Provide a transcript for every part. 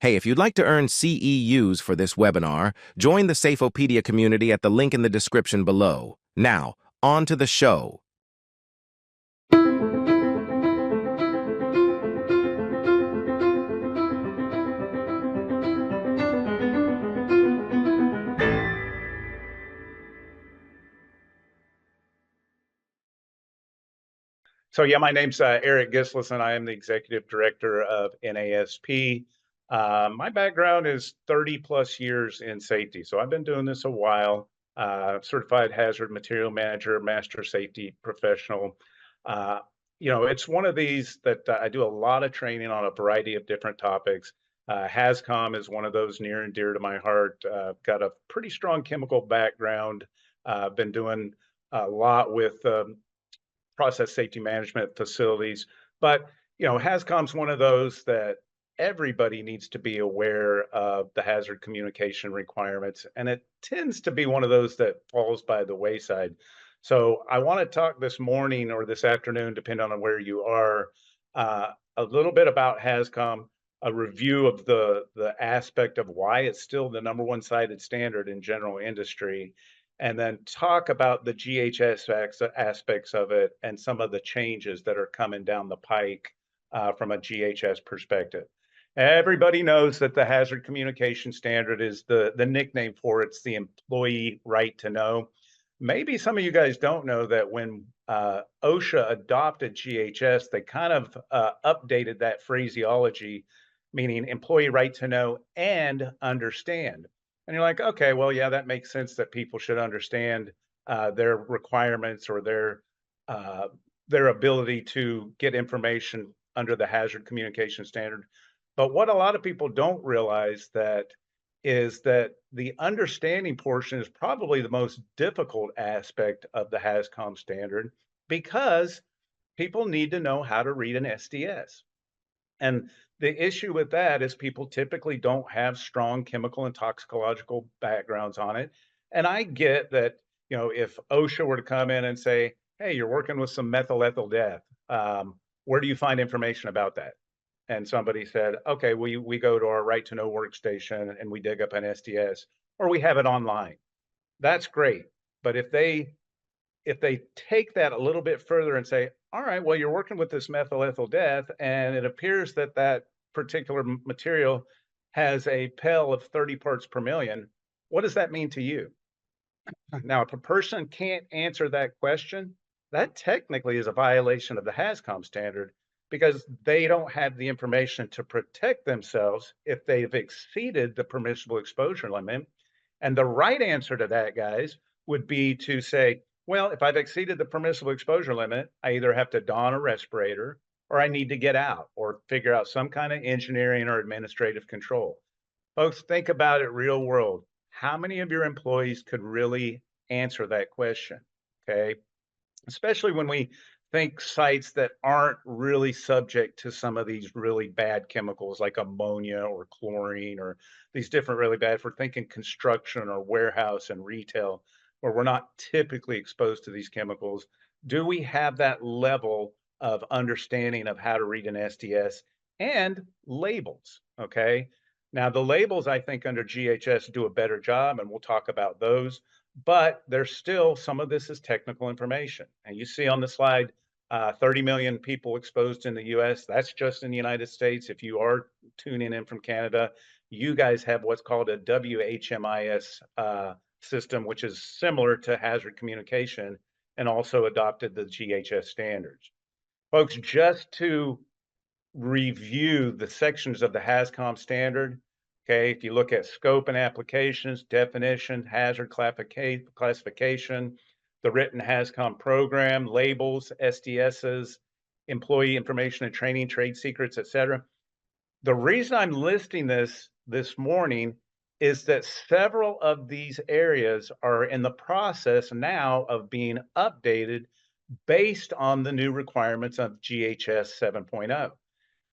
Hey, if you'd like to earn CEUs for this webinar, join the Safeopedia community at the link in the description below. Now, on to the show. So yeah, my name's Eric Gislison. I am the Executive Director of NASP. My background is 30 plus years in safety. So I've been doing this a while. Certified Hazard Material Manager, Master Safety Professional. It's one of these that I do a lot of training on a variety of different topics. HAZCOM is one of those near and dear to my heart. Got a pretty strong chemical background. Been doing a lot with process safety management facilities. But HAZCOM's one of those that everybody needs to be aware of the hazard communication requirements, and it tends to be one of those that falls by the wayside. So I want to talk this morning or this afternoon, depending on where you are, a little bit about HAZCOM, a review of the aspect of why it's still the #1 cited standard in general industry, and then talk about the GHS aspects of it and some of the changes that are coming down the pike from a GHS perspective. Everybody knows that the hazard communication standard is the nickname for it's the employee right to know. Maybe some of you guys don't know that when OSHA adopted GHS, they kind of updated that phraseology, meaning employee right to know and understand. And you're like, okay, well, yeah, that makes sense that people should understand their requirements or their ability to get information under the hazard communication standard. But what a lot of people don't realize that is that the understanding portion is probably the most difficult aspect of the HAZCOM standard because people need to know how to read an SDS. And the issue with that is people typically don't have strong chemical and toxicological backgrounds on it. And I get that, if OSHA were to come in and say, hey, you're working with some methyl ethyl death, where do you find information about that? And somebody said, okay, we go to our right to know workstation and we dig up an SDS or we have it online. That's great. But if they take that a little bit further and say, all right, well, you're working with this methyl ethyl death, and it appears that that particular material has a PEL of 30 parts per million. What does that mean to you? Now, if a person can't answer that question, that technically is a violation of the HAZCOM standard because they don't have the information to protect themselves if they've exceeded the permissible exposure limit. And the right answer to that, guys, would be to say, well, if I've exceeded the permissible exposure limit, I either have to don a respirator or I need to get out or figure out some kind of engineering or administrative control. Folks, think about it real world. How many of your employees could really answer that question? Okay. Especially when we think sites that aren't really subject to some of these really bad chemicals like ammonia or chlorine or these different really bad, if we're thinking construction or warehouse and retail, where we're not typically exposed to these chemicals, do we have that level of understanding of how to read an SDS and labels? Okay. Now, the labels, I think, under GHS do a better job, and we'll talk about those. But there's still some of this is technical information. And you see on the slide, 30 million people exposed in the US. That's just in the United States. If you are tuning in from Canada, you guys have what's called a WHMIS system, which is similar to hazard communication and also adopted the GHS standards. Folks, just to review the sections of the HAZCOM standard. Okay, if you look at scope and applications, definition, hazard classification, the written HAZCOM program, labels, SDSs, employee information and training, trade secrets, etc. The reason I'm listing this morning is that several of these areas are in the process now of being updated based on the new requirements of GHS 7.0.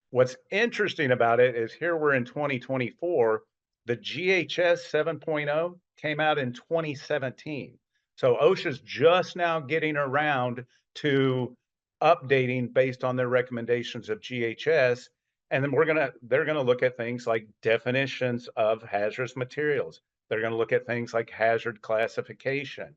What's interesting about it is here we're in 2024, the GHS 7.0 came out in 2017. So OSHA's just now getting around to updating based on their recommendations of GHS. And then they're gonna look at things like definitions of hazardous materials. They're gonna look at things like hazard classification.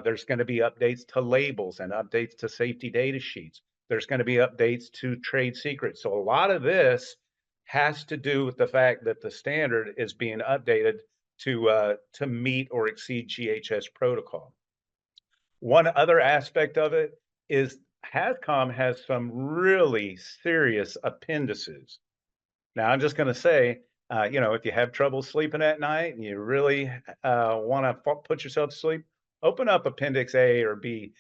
There's gonna be updates to labels and updates to safety data sheets. There's gonna be updates to trade secrets. So a lot of this has to do with the fact that the standard is being updated to meet or exceed GHS protocol. One other aspect of it is HAZCOM has some really serious appendices. Now, I'm just going to say, if you have trouble sleeping at night and you really want to put yourself to sleep, open up Appendix A or B.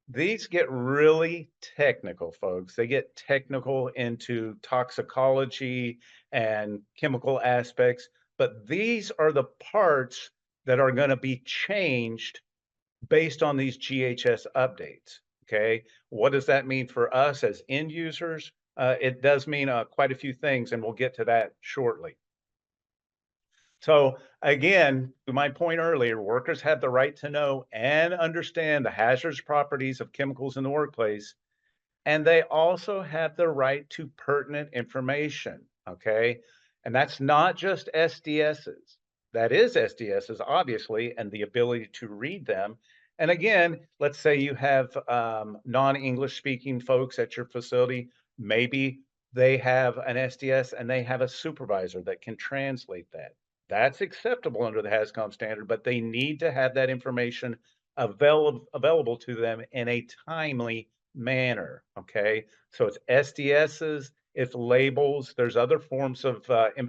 These get really technical, folks. They get technical into toxicology and chemical aspects, but these are the parts that are going to be changed based on these GHS updates. Okay. What does that mean for us as end users? It does mean quite a few things, and we'll get to that shortly. So, again, to my point earlier, workers have the right to know and understand the hazardous properties of chemicals in the workplace, and they also have the right to pertinent information. Okay. And that's not just SDSs. That is SDSs, obviously, and the ability to read them. And again, let's say you have non English speaking folks at your facility. Maybe they have an SDS and they have a supervisor that can translate that. That's acceptable under the HAZCOM standard, but they need to have that information available to them in a timely manner. Okay. So it's SDSs, it's labels, there's other forms of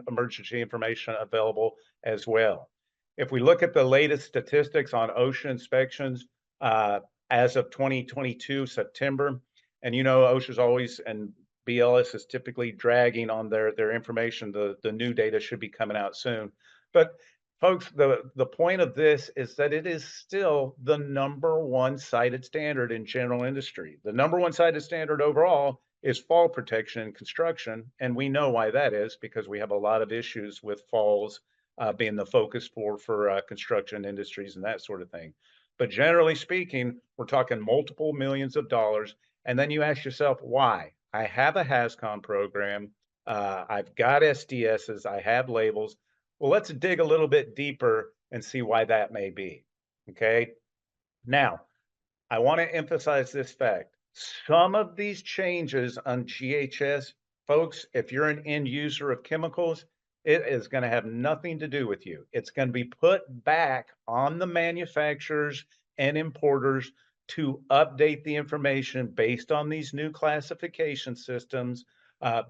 emergency information available as well. If we look at the latest statistics on OSHA inspections as of 2022 September, and OSHA's always, and BLS is typically dragging on their information. The new data should be coming out soon. But folks, the point of this is that it is still the number one cited standard in general industry. The number one cited standard overall is fall protection in construction, and we know why that is, because we have a lot of issues with falls being the focus for construction industries and that sort of thing. But generally speaking, we're talking multiple millions of dollars. And then you ask yourself, why? I have a HAZCOM program. I've got SDSs. I have labels. Well, let's dig a little bit deeper and see why that may be. Okay. Now, I want to emphasize this fact. Some of these changes on GHS, folks, if you're an end user of chemicals, it is going to have nothing to do with you. It's going to be put back on the manufacturers and importers to update the information based on these new classification systems,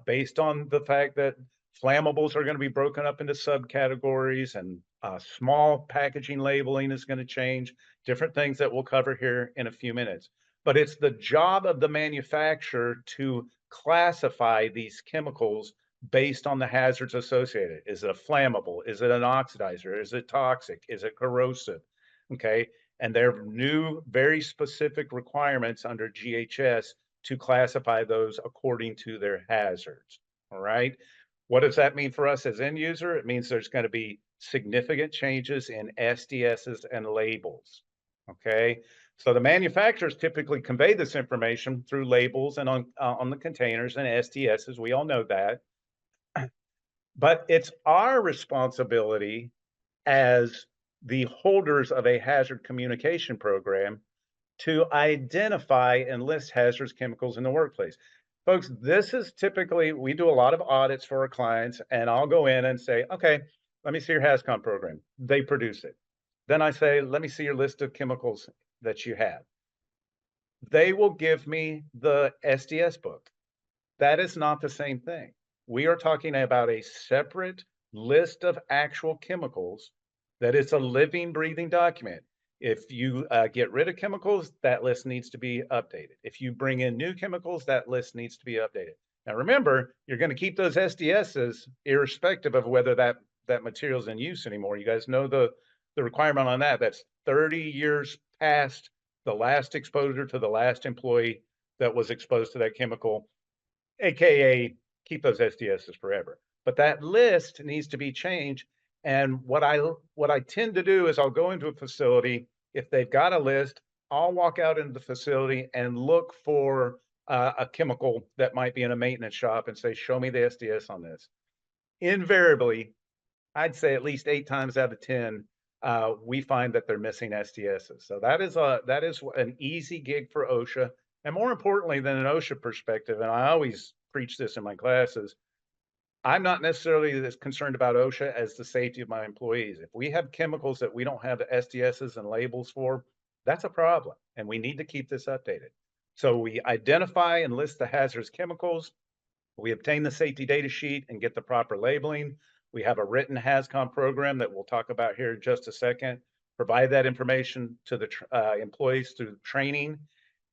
based on the fact that flammables are going to be broken up into subcategories, and small packaging labeling is going to change, different things that we'll cover here in a few minutes. But it's the job of the manufacturer to classify these chemicals based on the hazards associated. Is it a flammable? Is it an oxidizer? Is it toxic? Is it corrosive? Okay. And there are new, very specific requirements under GHS to classify those according to their hazards. All right. What does that mean for us as end user? It means there's going to be significant changes in SDSs and labels. Okay. So the manufacturers typically convey this information through labels and on the containers and SDSs. We all know that. But it's our responsibility as the holders of a hazard communication program to identify and list hazardous chemicals in the workplace. Folks, this is typically, we do a lot of audits for our clients, and I'll go in and say, okay, let me see your HAZCOM program. They produce it. Then I say, let me see your list of chemicals that you have. They will give me the SDS book. That is not the same thing. We are talking about a separate list of actual chemicals that is a living, breathing document. If you get rid of chemicals, that list needs to be updated. If you bring in new chemicals, that list needs to be updated. Now, remember, you're going to keep those SDSs irrespective of whether that material is in use anymore. You guys know the requirement on that. That's 30 years past the last exposure to the last employee that was exposed to that chemical, AKA keep those SDSs forever. But that list needs to be changed. And what I tend to do is I'll go into a facility. If they've got a list, I'll walk out into the facility and look for a chemical that might be in a maintenance shop and say, show me the SDS on this. Invariably, I'd say at least 8 times out of 10, we find that they're missing SDSs. So that is an easy gig for OSHA, and more importantly than an OSHA perspective, and I always preach this in my classes, I'm not necessarily as concerned about OSHA as the safety of my employees. If we have chemicals that we don't have SDSs and labels for, that's a problem, and we need to keep this updated. So we identify and list the hazardous chemicals, we obtain the safety data sheet and get the proper labeling. We have a written HAZCOM program that we'll talk about here in just a second. Provide that information to the employees through training.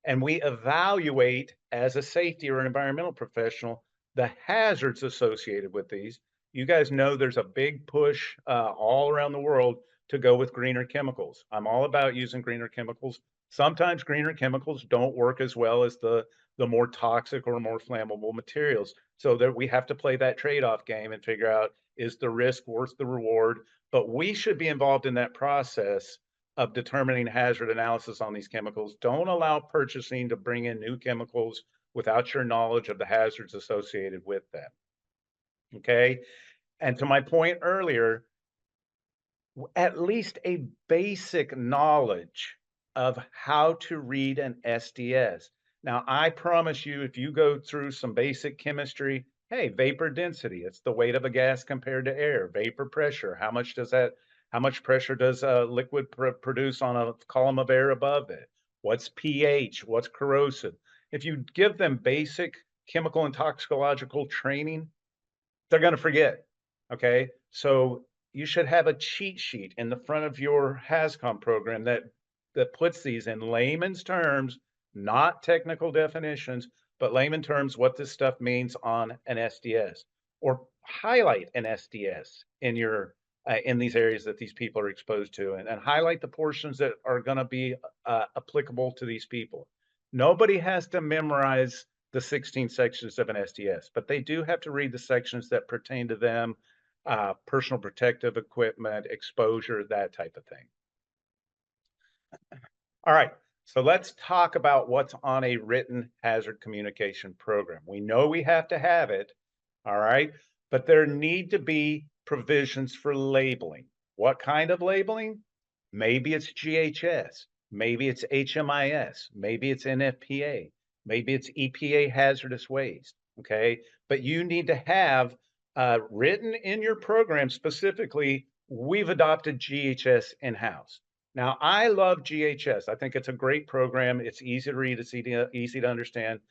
And we evaluate as a safety or an environmental professional the hazards associated with these. You guys know there's a big push all around the world to go with greener chemicals. I'm all about using greener chemicals. Sometimes greener chemicals don't work as well as the more toxic or more flammable materials. So that we have to play that trade-off game and figure out, is the risk worth the reward? But we should be involved in that process of determining hazard analysis on these chemicals. Don't allow purchasing to bring in new chemicals without your knowledge of the hazards associated with them. Okay. And to my point earlier, at least a basic knowledge of how to read an SDS. Now, I promise you, if you go through some basic chemistry, hey, vapor density, it's the weight of a gas compared to air. Vapor pressure, how much pressure does a liquid produce on a column of air above it? What's pH? What's corrosive? If you give them basic chemical and toxicological training, they're going to forget. Okay. So you should have a cheat sheet in the front of your HAZCOM program that puts these in layman's terms, not technical definitions, but layman terms, what this stuff means on an SDS, or highlight an SDS in your in these areas that these people are exposed to, and highlight the portions that are going to be applicable to these people. Nobody has to memorize the 16 sections of an SDS, but they do have to read the sections that pertain to them, personal protective equipment, exposure, that type of thing. All right, so let's talk about what's on a written hazard communication program. We know we have to have it, all right, but there need to be provisions for labeling. What kind of labeling? Maybe it's GHS, maybe it's HMIS, maybe it's NFPA, maybe it's EPA hazardous waste, okay? But you need to have written in your program specifically, we've adopted GHS in-house. Now, I love GHS. I think it's a great program. It's easy to read, it's easy to understand.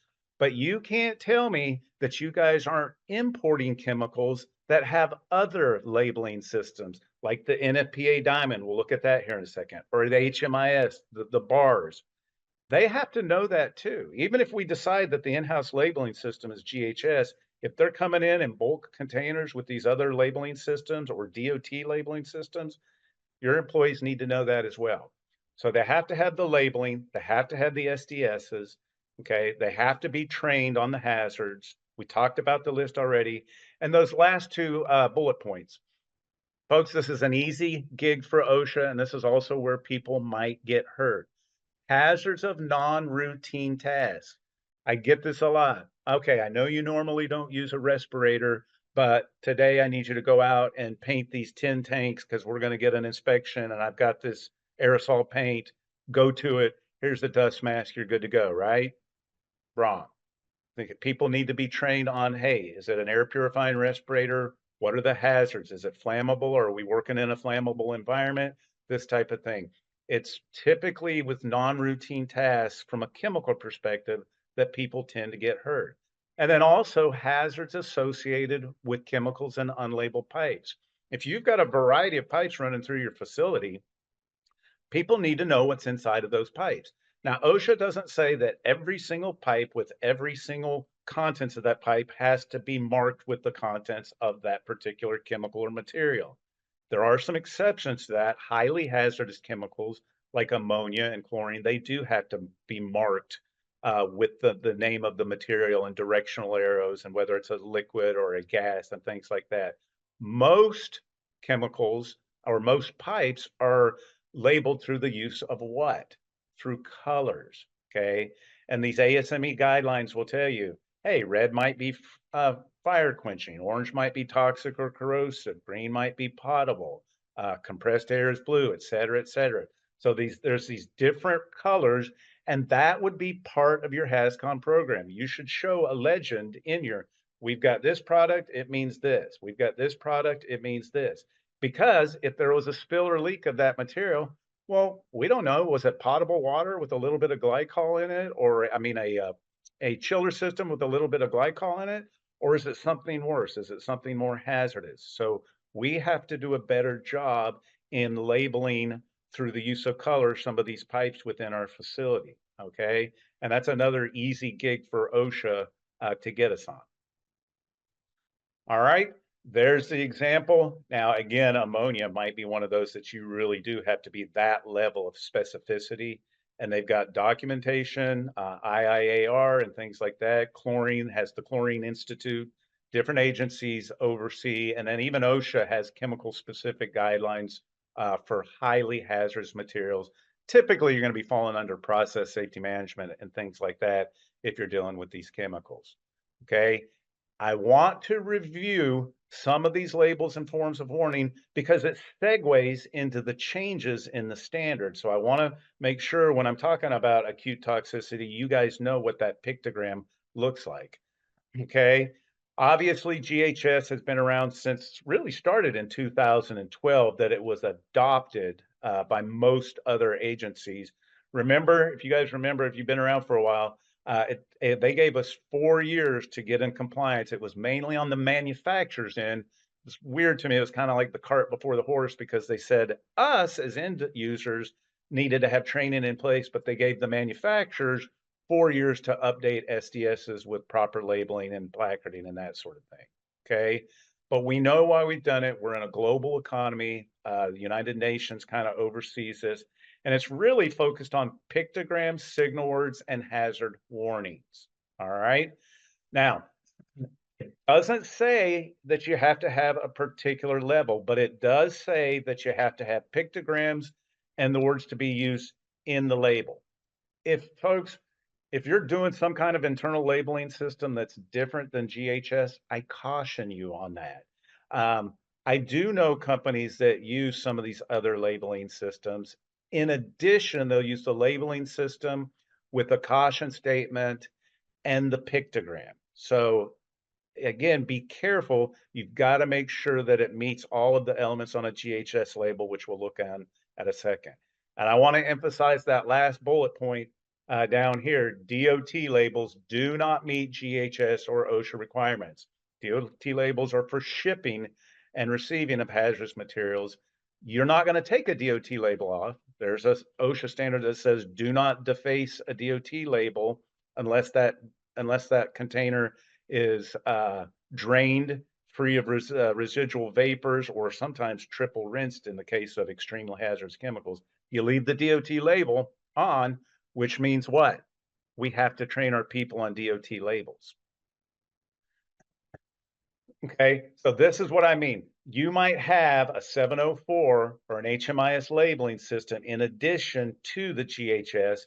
But you can't tell me that you guys aren't importing chemicals that have other labeling systems, like the NFPA diamond. We'll look at that here in a second, or the HMIS, the bars. They have to know that too. Even if we decide that the in-house labeling system is GHS, if they're coming in bulk containers with these other labeling systems or DOT labeling systems, your employees need to know that as well. So they have to have the labeling, they have to have the SDSs, okay? They have to be trained on the hazards. We talked about the list already. And those last two bullet points. Folks, this is an easy gig for OSHA, and this is also where people might get hurt. Hazards of non-routine tasks. I get this a lot. Okay, I know you normally don't use a respirator, but today I need you to go out and paint these 10 tanks because we're going to get an inspection and I've got this aerosol paint. Go to it. Here's the dust mask. You're good to go, right? Wrong. I think people need to be trained on, hey, is it an air purifying respirator? What are the hazards? Is it flammable, or are we working in a flammable environment? This type of thing. It's typically with non-routine tasks from a chemical perspective that people tend to get hurt. And then also hazards associated with chemicals and unlabeled pipes. If you've got a variety of pipes running through your facility, people need to know what's inside of those pipes. Now, OSHA doesn't say that every single pipe with every single contents of that pipe has to be marked with the contents of that particular chemical or material. There are some exceptions to that. Highly hazardous chemicals like ammonia and chlorine, they do have to be marked with the name of the material and directional arrows and whether it's a liquid or a gas and things like that. Most chemicals or most pipes are labeled through the use of what? Through colors, okay? And these ASME guidelines will tell you, hey, red might be fire quenching, orange might be toxic or corrosive, green might be potable, compressed air is blue, et cetera, et cetera. So there's these different colors, and that would be part of your HAZCON program. You should show a legend in your, we've got this product, it means this. We've got this product, it means this. Because if there was a spill or leak of that material, well, we don't know. Was it potable water with a little bit of glycol in it, or I mean, a chiller system with a little bit of glycol in it, or is it something worse? Is it something more hazardous? So we have to do a better job in labeling through the use of color some of these pipes within our facility. Okay, and that's another easy gig for OSHA to get us on. All right, there's the example. Now, again, ammonia might be one of those that you really do have to be that level of specificity. And they've got documentation, IIAR and things like that. Chlorine has the Chlorine Institute, different agencies oversee, and then even OSHA has chemical specific guidelines for highly hazardous materials. Typically, you're going to be falling under process safety management and things like that if you're dealing with these chemicals. Okay. I want to review some of these labels and forms of warning because it segues into the changes in the standard. So I want to make sure when I'm talking about acute toxicity, you guys know what that pictogram looks like. Okay. Obviously, GHS has been around since really started in 2012, that it was adopted by most other agencies. Remember, if you guys remember, if you've been around for a while, they gave us 4 years to get in compliance. It was mainly on the manufacturer's end. It's weird to me. It was kind of like the cart before the horse because they said us as end users needed to have training in place, but they gave the manufacturers 4 years to update SDSs with proper labeling and placarding and that sort of thing. Okay. But we know why we've done it. We're in a global economy. The United Nations kind of oversees this, and it's really focused on pictograms, signal words, and hazard warnings. All right. Now, it doesn't say that you have to have a particular level, but it does say that you have to have pictograms and the words to be used in the label. If folks, if you're doing some kind of internal labeling system that's different than GHS, I caution you on that. I do know companies that use some of these other labeling systems. In addition, they'll use the labeling system with a caution statement and the pictogram. So again, be careful. You've got to make sure that it meets all of the elements on a GHS label, which we'll look at a second. And I want to emphasize that last bullet point down here. DOT labels do not meet GHS or OSHA requirements. DOT labels are for shipping and receiving of hazardous materials. You're not going to take a DOT label off. There's a OSHA standard that says do not deface a DOT label unless that container is drained, free of residual vapors, or sometimes triple rinsed in the case of extremely hazardous chemicals. You leave the DOT label on, which means what? We have to train our people on DOT labels. Okay, so this is what I mean. You might have a 704 or an HMIS labeling system in addition to the GHS.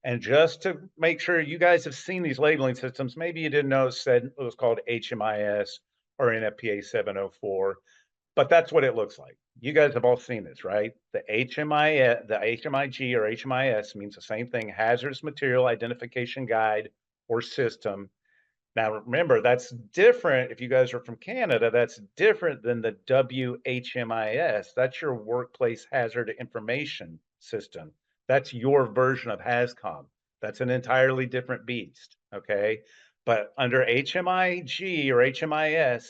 And just to make sure you guys have seen these labeling systems, maybe you didn't know it was called HMIS or NFPA 704, but that's what it looks like. You guys have all seen this, right? The HMIS, the HMIG or HMIS means the same thing, hazardous material identification guide or system. Now, remember, that's different. If you guys are from Canada, that's different than the WHMIS. That's your workplace hazard information system. That's your version of HAZCOM. That's an entirely different beast. Okay. But under HMIG or HMIS,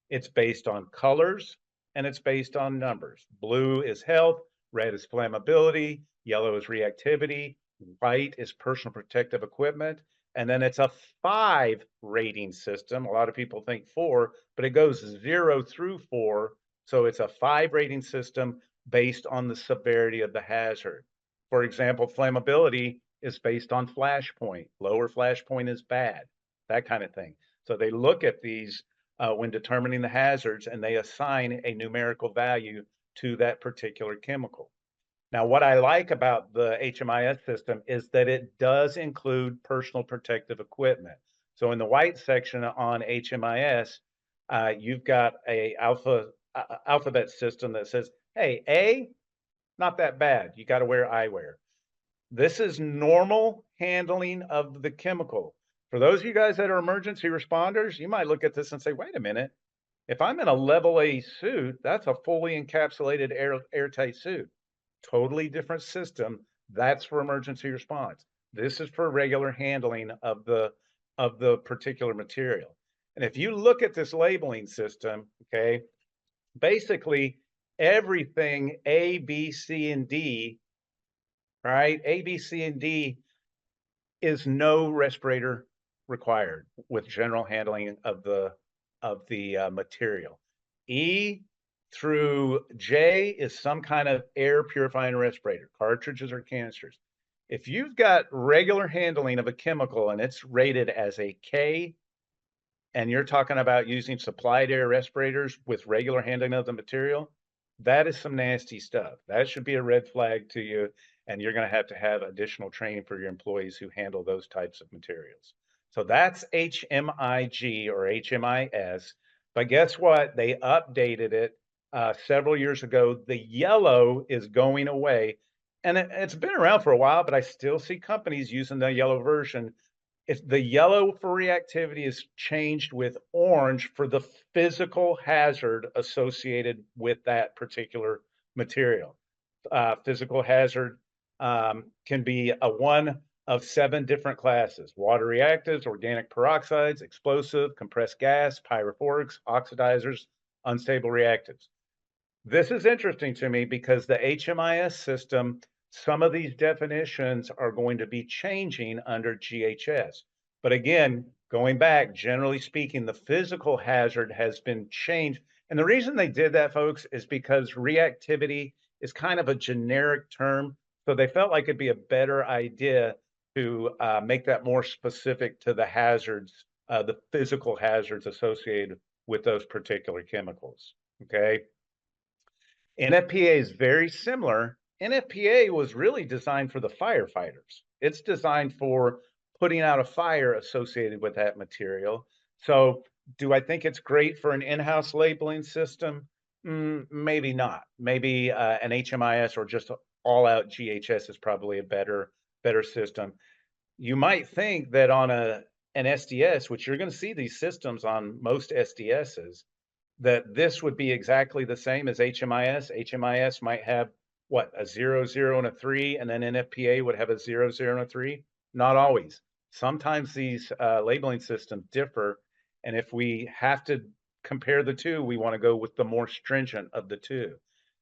it's based on colors and it's based on numbers. Blue is health, red is flammability, yellow is reactivity, white is personal protective equipment, and then it's a 5 rating system. A lot of people think 4, but it goes 0 through 4. So it's a 5 rating system based on the severity of the hazard. For example, flammability is based on flash point. Lower flash point is bad, that kind of thing. So they look at these when determining the hazards, and they assign a numerical value to that particular chemical. Now, what I like about the HMIS system is that it does include personal protective equipment. So in the white section on HMIS, you've got a alphabet system that says, hey, A, not that bad. You got to wear eyewear. This is normal handling of the chemical. For those of you guys that are emergency responders, you might look at this and say, wait a minute, if I'm in a level A suit, that's a fully encapsulated airtight suit. Totally different system. That's for emergency response. This is for regular handling of the particular material. And if you look at this labeling system, okay, basically everything A, B, C, and D, right? A, B, C, and D is no respirator required with general handling of the material. E through J is some kind of air purifying respirator, cartridges or canisters. If you've got regular handling of a chemical and it's rated as a K, and you're talking about using supplied air respirators with regular handling of the material, that is some nasty stuff. That should be a red flag to you, and you're going to have additional training for your employees who handle those types of materials. So that's HMIG or HMIS. But guess what? They updated it several years ago. The yellow is going away, and it's been around for a while, but I still see companies using the yellow version. If the yellow for reactivity is changed with orange for the physical hazard associated with that particular material. Physical hazard can be a one of 7 different classes: water reactives, organic peroxides, explosive, compressed gas, pyrophorics, oxidizers, unstable reactives. This is interesting to me because the HMIS system, some of these definitions are going to be changing under GHS. But again, going back, generally speaking, the physical hazard has been changed. And the reason they did that, folks, is because reactivity is kind of a generic term. So they felt like it'd be a better idea to make that more specific to the hazards, the physical hazards associated with those particular chemicals. Okay. NFPA is very similar. NFPA was really designed for the firefighters. It's designed for putting out a fire associated with that material. So, do I think it's great for an in-house labeling system? Maybe not. Maybe an HMIS or just all-out GHS is probably a better system. You might think that on an SDS, which you're going to see these systems on most SDSs, that this would be exactly the same as HMIS. HMIS might have what, a 0, 0, and a 3, and then NFPA would have a 0, 0, and a 3. Not always. Sometimes these labeling systems differ, and if we have to compare the two, we want to go with the more stringent of the two.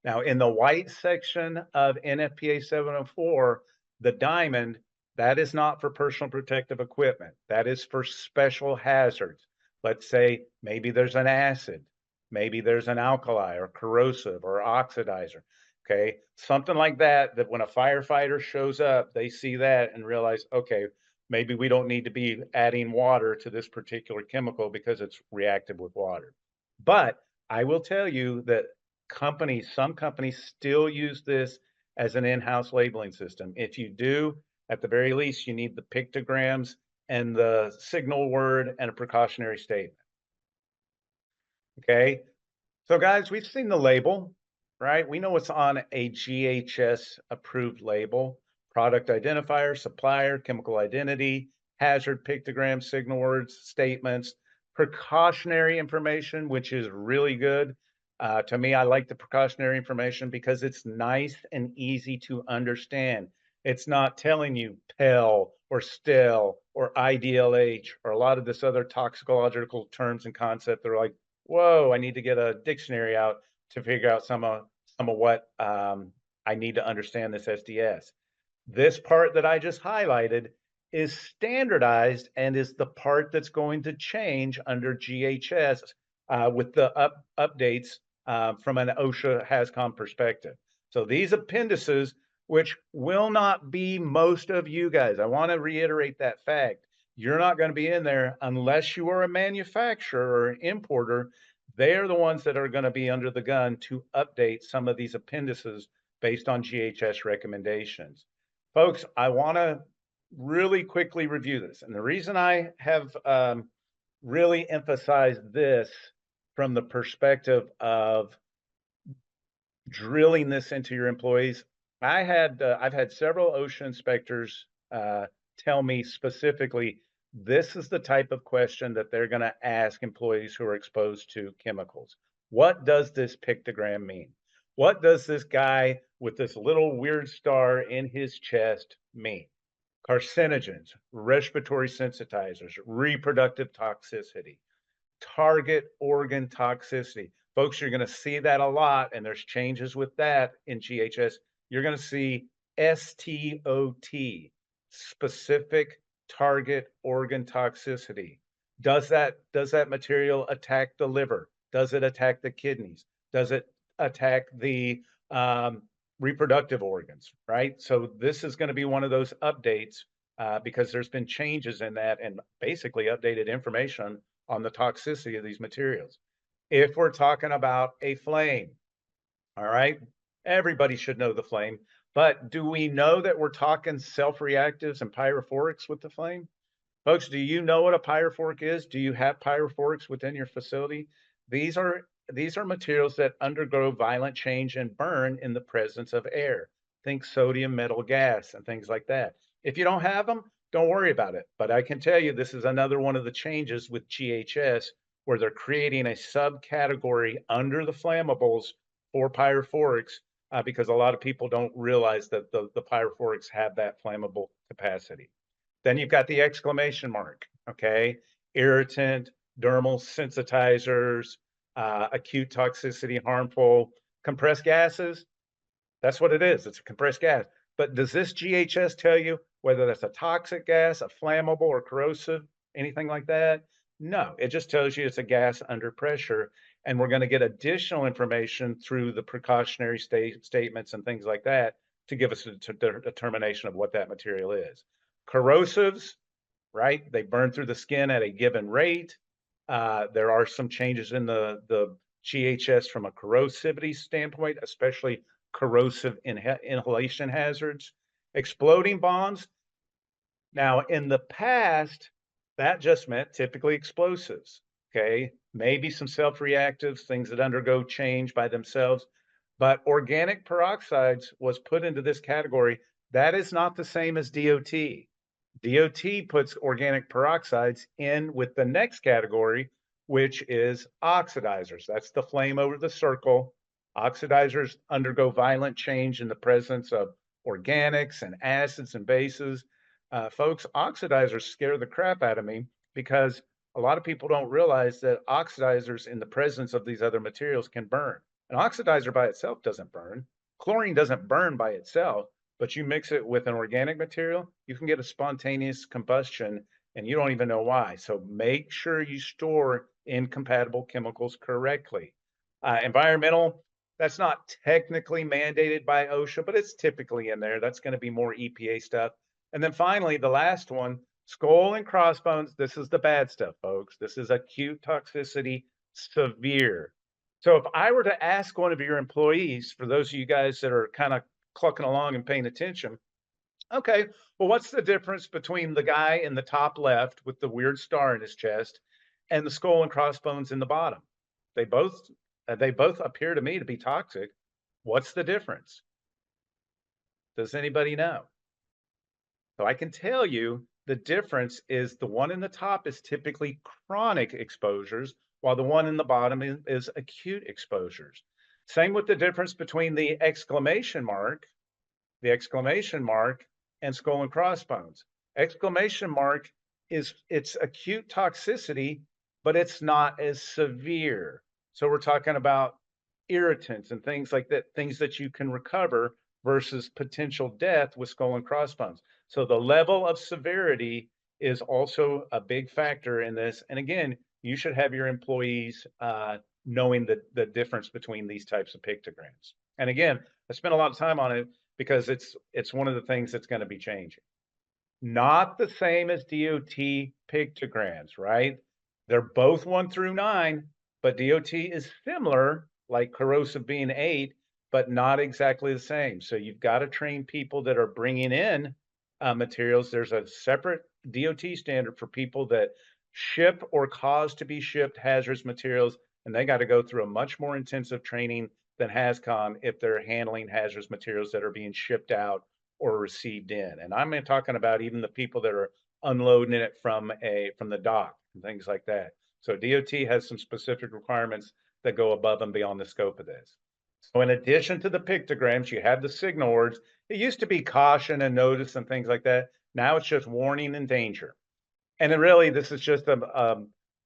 Now, in the white section of NFPA 704, the diamond, that is not for personal protective equipment. That is for special hazards. Let's say maybe there's an acid, maybe there's an alkali or corrosive or oxidizer. Okay. Something like that, that when a firefighter shows up, they see that and realize, okay, maybe we don't need to be adding water to this particular chemical because it's reactive with water. But I will tell you that some companies still use this as an in-house labeling system. If you do, at the very least, you need the pictograms and the signal word and a precautionary statement. Okay. So guys, we've seen the label, right? We know what's on a GHS approved label: product identifier, supplier, chemical identity, hazard pictogram, signal words, statements, precautionary information, which is really good. To me, I like the precautionary information because it's nice and easy to understand. It's not telling you PEL or STEL or IDLH or a lot of this other toxicological terms and concept. They're like, whoa, I need to get a dictionary out to figure out some of what I need to understand this SDS. This part that I just highlighted is standardized and is the part that's going to change under GHS with the updates from an OSHA HAZCOM perspective. So these appendices, which will not be most of you guys, I want to reiterate that fact. You're not going to be in there unless you are a manufacturer or an importer. They're the ones that are going to be under the gun to update some of these appendices based on GHS recommendations. Folks, I want to really quickly review this. And the reason I have really emphasized this from the perspective of drilling this into your employees, I've had several OSHA inspectors tell me specifically this is the type of question that they're going to ask employees who are exposed to chemicals. What does this pictogram mean? What does this guy with this little weird star in his chest mean? Carcinogens, respiratory sensitizers, reproductive toxicity, target organ toxicity. Folks, you're going to see that a lot, and there's changes with that in GHS. You're going to see STOT, specific target organ toxicity. Does that material attack the liver? Does it attack the kidneys? Does it attack the reproductive organs, right? So this is going to be one of those updates because there's been changes in that and basically updated information on the toxicity of these materials. If we're talking about a flame, all right, everybody should know the flame, but do we know that we're talking self-reactives and pyrophorics with the flame? Folks, do you know what a pyrophoric is? Do you have pyrophorics within your facility? These are materials that undergo violent change and burn in the presence of air. Think sodium metal gas and things like that. If you don't have them, don't worry about it. But I can tell you this is another one of the changes with GHS where they're creating a subcategory under the flammables for pyrophorics because a lot of people don't realize that the pyrophorics have that flammable capacity. Then you've got the exclamation mark, okay? Irritant, dermal sensitizers, acute toxicity, harmful, compressed gases. That's what it is. It's a compressed gas. But does this GHS tell you whether that's a toxic gas, a flammable or corrosive, anything like that? No, it just tells you it's a gas under pressure. And we're going to get additional information through the precautionary statements and things like that to give us a determination of what that material is. Corrosives, right? They burn through the skin at a given rate. There are some changes in the GHS from a corrosivity standpoint, especially corrosive inhalation hazards. Exploding bombs. Now, in the past, that just meant typically explosives, okay? Maybe some self-reactives, things that undergo change by themselves. But organic peroxides was put into this category. That is not the same as DOT. DOT puts organic peroxides in with the next category, which is oxidizers. That's the flame over the circle. Oxidizers undergo violent change in the presence of organics and acids and bases. Folks, oxidizers scare the crap out of me because a lot of people don't realize that oxidizers in the presence of these other materials can burn. An oxidizer by itself doesn't burn. Chlorine doesn't burn by itself, but you mix it with an organic material, you can get a spontaneous combustion and you don't even know why. So make sure you store incompatible chemicals correctly. Environmental, that's not technically mandated by OSHA, but it's typically in there. That's going to be more EPA stuff. And then finally, the last one, skull and crossbones. This is the bad stuff, folks. This is acute toxicity, severe. So if I were to ask one of your employees, for those of you guys that are kind of clucking along and paying attention, okay, well, what's the difference between the guy in the top left with the weird star in his chest and the skull and crossbones in the bottom? They both appear to me to be toxic. What's the difference? Does anybody know? So I can tell you the difference is the one in the top is typically chronic exposures, while the one in the bottom is acute exposures. Same with the difference between the exclamation mark and skull and crossbones. Exclamation mark it's acute toxicity, but it's not as severe. So we're talking about irritants and things like that, things that you can recover versus potential death with skull and crossbones. So the level of severity is also a big factor in this. And again, you should have your employees knowing the difference between these types of pictograms. And again, I spent a lot of time on it because it's one of the things that's going to be changing. Not the same as DOT pictograms, right? They're both 1 through 9, but DOT is similar, like corrosive being 8, but not exactly the same. So you've got to train people that are bringing in materials. There's a separate DOT standard for people that ship or cause to be shipped hazardous materials, and they got to go through a much more intensive training than HAZCOM if they're handling hazardous materials that are being shipped out or received in. And I'm talking about even the people that are unloading it from the dock and things like that. So DOT has some specific requirements that go above and beyond the scope of this. So in addition to the pictograms, you have the signal words. It used to be caution and notice and things like that. Now it's just warning and danger. And then really, this is just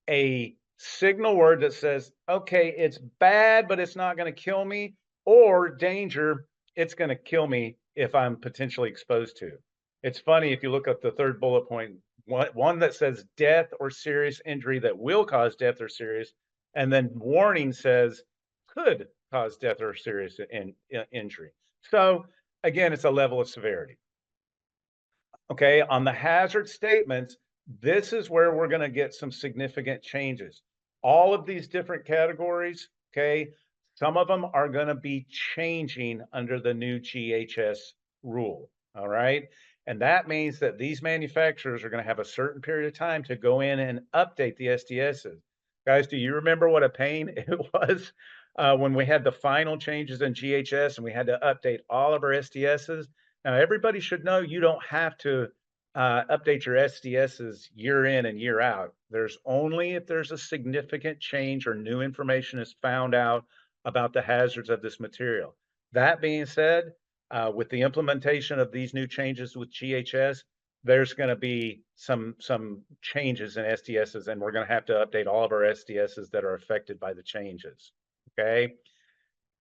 a signal word that says, okay, it's bad, but it's not going to kill me, or danger, it's going to kill me if I'm potentially exposed to. It's funny if you look at the third bullet point, one that says death or serious injury that will cause death or serious, and then warning says could cause death or serious injury. So again, it's a level of severity. Okay, on the hazard statements, this is where we're going to get some significant changes. All of these different categories, okay, some of them are going to be changing under the new GHS rule. All right. And that means that these manufacturers are going to have a certain period of time to go in and update the SDSs. Guys, do you remember what a pain it was when we had the final changes in GHS and we had to update all of our SDSs? Now, everybody should know you don't have to update your SDSs year in and year out. There's only if there's a significant change or new information is found out about the hazards of this material. That being said, with the implementation of these new changes with GHS, there's going to be some changes in SDSs, and we're going to have to update all of our SDSs that are affected by the changes. Okay.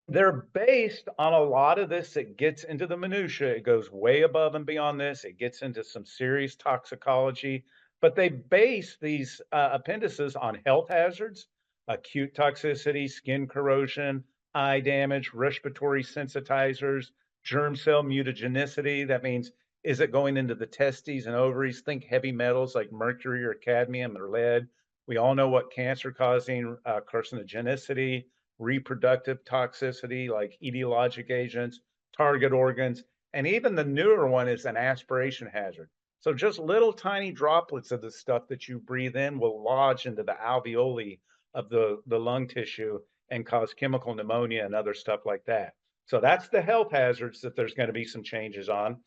They're based on a lot of this that gets into the minutia. It goes way above and beyond this. It gets into some serious toxicology, but they base these appendices on health hazards, acute toxicity, skin corrosion, eye damage, respiratory sensitizers, germ cell mutagenicity. That means, is it going into the testes and ovaries? Think heavy metals like mercury or cadmium or lead. We all know what cancer causing carcinogenicity, reproductive toxicity like etiologic agents, target organs, and even the newer one is an aspiration hazard. So just little tiny droplets of the stuff that you breathe in will lodge into the alveoli of the lung tissue and cause chemical pneumonia and other stuff like that. So that's the health hazards that there's going to be some changes on.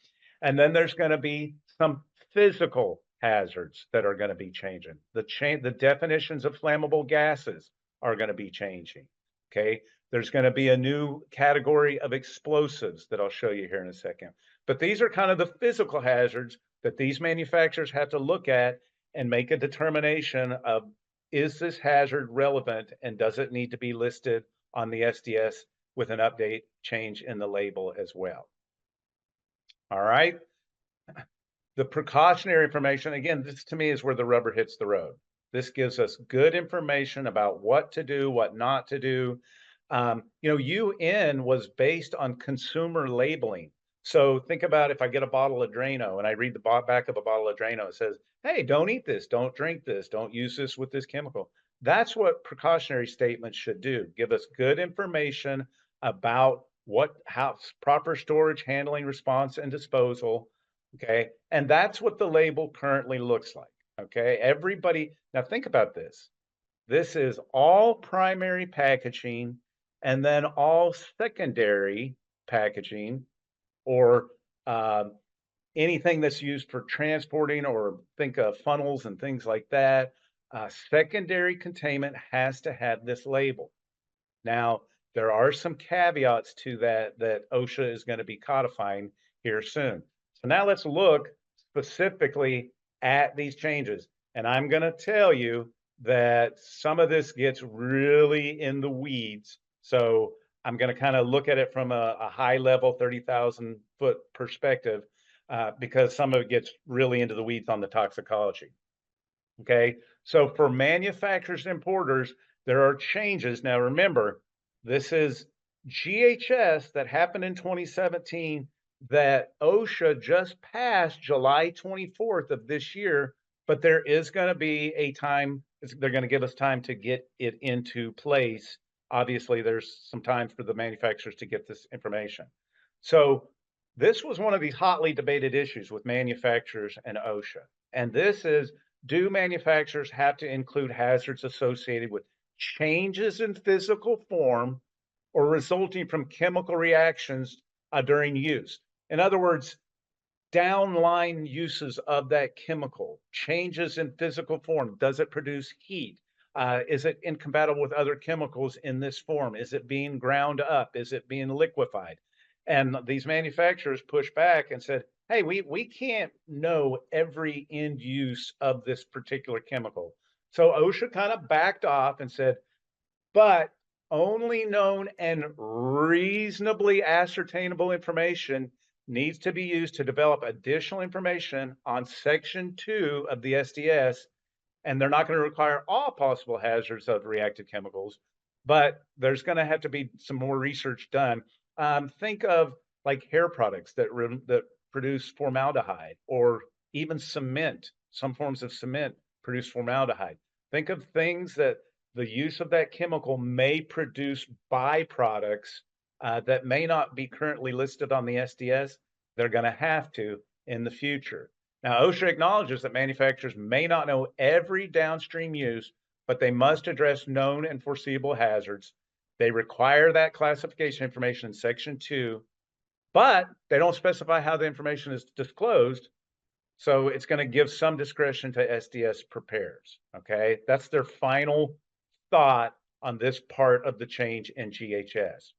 And then there's going to be some physical hazards that are going to be changing. The definitions of flammable gases are going to be changing. Okay, there's going to be a new category of explosives that I'll show you here in a second. But these are kind of the physical hazards that these manufacturers have to look at and make a determination of, is this hazard relevant and does it need to be listed on the SDS with an update change in the label as well. All right. The precautionary information, again, this to me is where the rubber hits the road. This gives us good information about what to do, what not to do. UN was based on consumer labeling. So think about if I get a bottle of Drano and I read the back of a bottle of Drano, it says, hey, don't eat this, don't drink this, don't use this with this chemical. That's what precautionary statements should do. Give us good information about how proper storage, handling, response, and disposal. Okay. And that's what the label currently looks like. Okay. Everybody, now think about this. This is all primary packaging and then all secondary packaging or anything that's used for transporting, or think of funnels and things like that. Secondary containment has to have this label. Now, there are some caveats to that OSHA is going to be codifying here soon. So now let's look specifically at these changes. And I'm going to tell you that some of this gets really in the weeds. So I'm going to kind of look at it from a high level, 30,000 foot perspective, because some of it gets really into the weeds on the toxicology. Okay, so for manufacturers and importers, there are changes. Now remember, this is GHS that happened in 2017 that OSHA just passed July 24th of this year, but there is going to be a time, they're going to give us time to get it into place Obviously, there's some time for the manufacturers to get this information. So this was one of these hotly debated issues with manufacturers and OSHA. And this is, do manufacturers have to include hazards associated with changes in physical form or resulting from chemical reactions during use? In other words, downline uses of that chemical, changes in physical form. Does it produce heat? Is it incompatible with other chemicals in this form? Is it being ground up? Is it being liquefied? And these manufacturers pushed back and said, hey, we can't know every end use of this particular chemical. So OSHA kind of backed off and said, but only known and reasonably ascertainable information needs to be used to develop additional information on Section 2 of the SDS, and they're not going to require all possible hazards of reactive chemicals, but there's going to have to be some more research done. Think of like hair products that produce formaldehyde, or even cement. Some forms of cement produce formaldehyde. Think of things that the use of that chemical may produce byproducts that may not be currently listed on the SDS. They're going to have to in the future. Now, OSHA acknowledges that manufacturers may not know every downstream use, but they must address known and foreseeable hazards. They require that classification information in Section 2, but they don't specify how the information is disclosed. So it's going to give some discretion to SDS preparers. Okay, that's their final thought on this part of the change in GHS.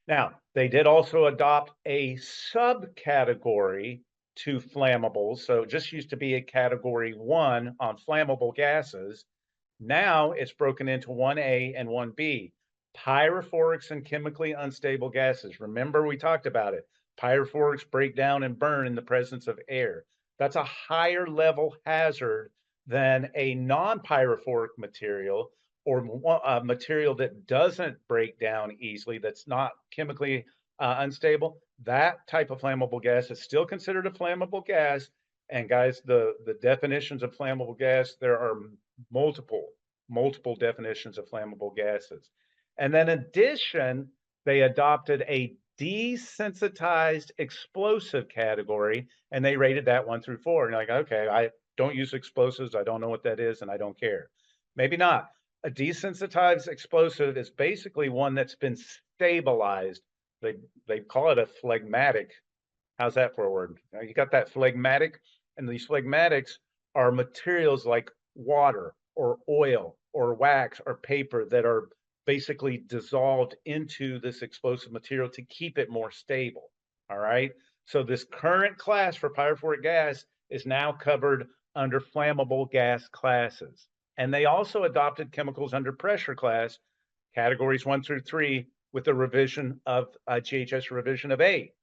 Now, they did also adopt a subcategory to flammables. So it just used to be a category 1 on flammable gases. Now it's broken into 1A and 1B. Pyrophorics and chemically unstable gases. Remember, we talked about it. Pyrophorics break down and burn in the presence of air. That's a higher level hazard than a non-pyrophoric material, or a material that doesn't break down easily, that's not chemically unstable. That type of flammable gas is still considered a flammable gas. And guys, the definitions of flammable gas, there are multiple definitions of flammable gases. And then in addition, they adopted a desensitized explosive category, and they rated that 1 through 4. And you're like, okay, I don't use explosives. I don't know what that is, and I don't care. Maybe not. A desensitized explosive is basically one that's been stabilized. They call it a phlegmatic. How's that for a word? You got that phlegmatic, and these phlegmatics are materials like water or oil or wax or paper that are basically dissolved into this explosive material to keep it more stable. All right. So this current class for pyrophoric gas is now covered under flammable gas classes. And they also adopted chemicals under pressure class, categories 1 through 3, with a revision of GHS revision of 8.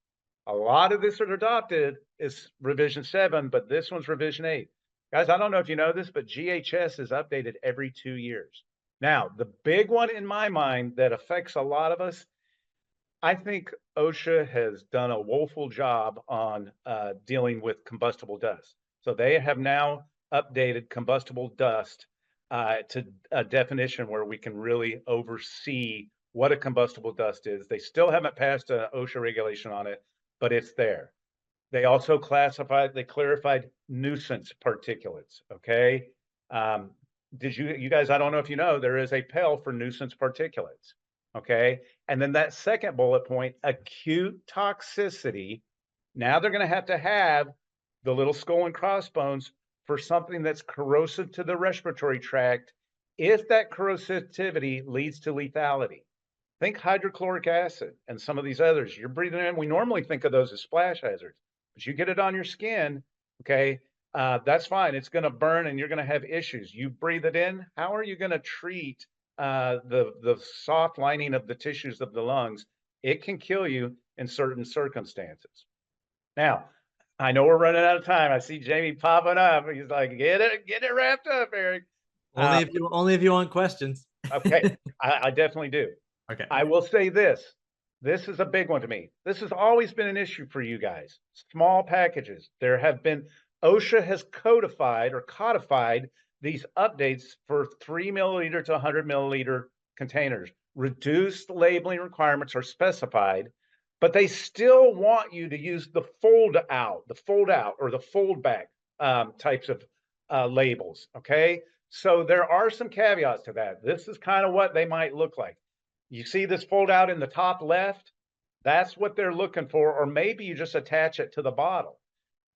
A lot of this that adopted is revision 7, but this one's revision 8. Guys, I don't know if you know this, but GHS is updated every 2 years. Now, the big one in my mind that affects a lot of us, I think OSHA has done a woeful job on dealing with combustible dust. So they have now updated combustible dust to a definition where we can really oversee what a combustible dust is. They still haven't passed an OSHA regulation on it, but it's there. They also clarified nuisance particulates. Okay. Did you guys, I don't know if you know, there is a PEL for nuisance particulates. Okay. And then that second bullet point, acute toxicity. Now they're going to have the little skull and crossbones for something that's corrosive to the respiratory tract if that corrosivity leads to lethality. Think hydrochloric acid and some of these others. You're breathing in. We normally think of those as splash hazards, but you get it on your skin, okay, that's fine. It's going to burn and you're going to have issues. You breathe it in. How are you going to treat the soft lining of the tissues of the lungs? It can kill you in certain circumstances. Now, I know we're running out of time. I see Jamie popping up. He's like, get it wrapped up, Eric. Only if you want questions. Okay, I definitely do. Okay. I will say this. This is a big one to me. This has always been an issue for you guys. Small packages. There have been, OSHA has codified these updates for 3 milliliter to 100 milliliter containers. Reduced labeling requirements are specified, but they still want you to use the fold out or the fold back types of labels, okay? So there are some caveats to that. This is kind of what they might look like. You see this fold out in the top left? That's what they're looking for, or maybe you just attach it to the bottle.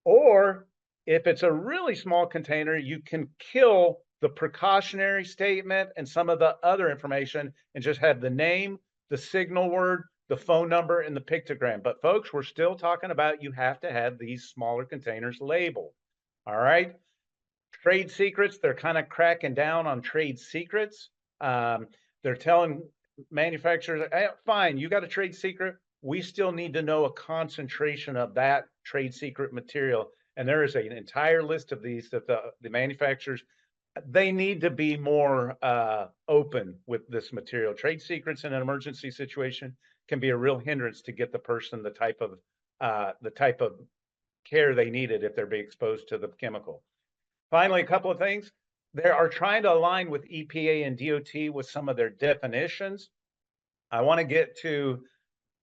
Or if it's a really small container, you can kill the precautionary statement and some of the other information and just have the name, the signal word, the phone number, and the pictogram. But folks, we're still talking about you have to have these smaller containers labeled. All right. Trade secrets, they're kind of cracking down on trade secrets. They're telling manufacturers, hey, fine, you got a trade secret. We still need to know a concentration of that trade secret material. And there is an entire list of these that the manufacturers, they need to be more open with this material. Trade secrets in an emergency situation can be a real hindrance to get the person the type of care they needed if they're being exposed to the chemical. Finally, a couple of things. They are trying to align with EPA and DOT with some of their definitions. I want to get to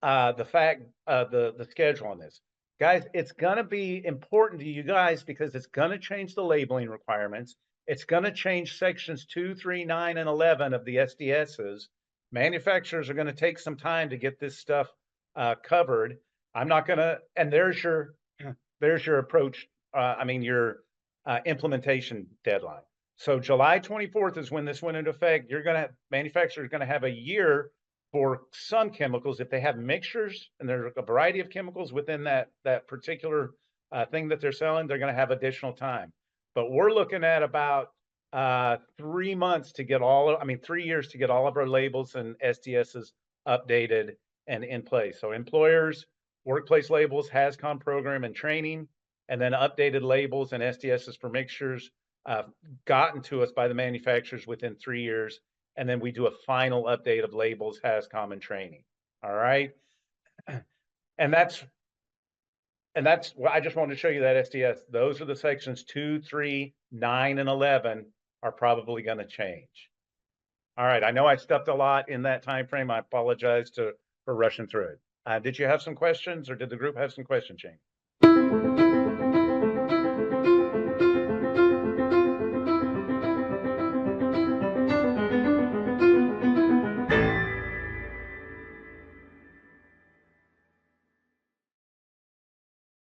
the schedule on this. Guys, it's going to be important to you guys because it's going to change the labeling requirements. It's going to change sections 2, 3, 9, and 11 of the SDSs. Manufacturers are going to take some time to get this stuff covered. I'm not going to, and there's your approach. Your implementation deadline. So July 24th is when this went into effect. Manufacturers are going to have a year for some chemicals. If they have mixtures and there's a variety of chemicals within that particular thing that they're selling, they're going to have additional time. But we're looking at about 3 months to get 3 years to get all of our labels and SDSs updated and in place. So employers, workplace labels, HAZCOM program and training, and then updated labels and SDSs for mixtures gotten to us by the manufacturers within 3 years. And then we do a final update of labels, HAZCOM, and training. All right. And that's what I just wanted to show you that SDS. Those are the sections 2, 3, 9, and 11 are probably going to change. All right. I know I stuffed a lot in that time frame. I apologize for rushing through it. Did you have some questions, or did the group have some questions, Shane?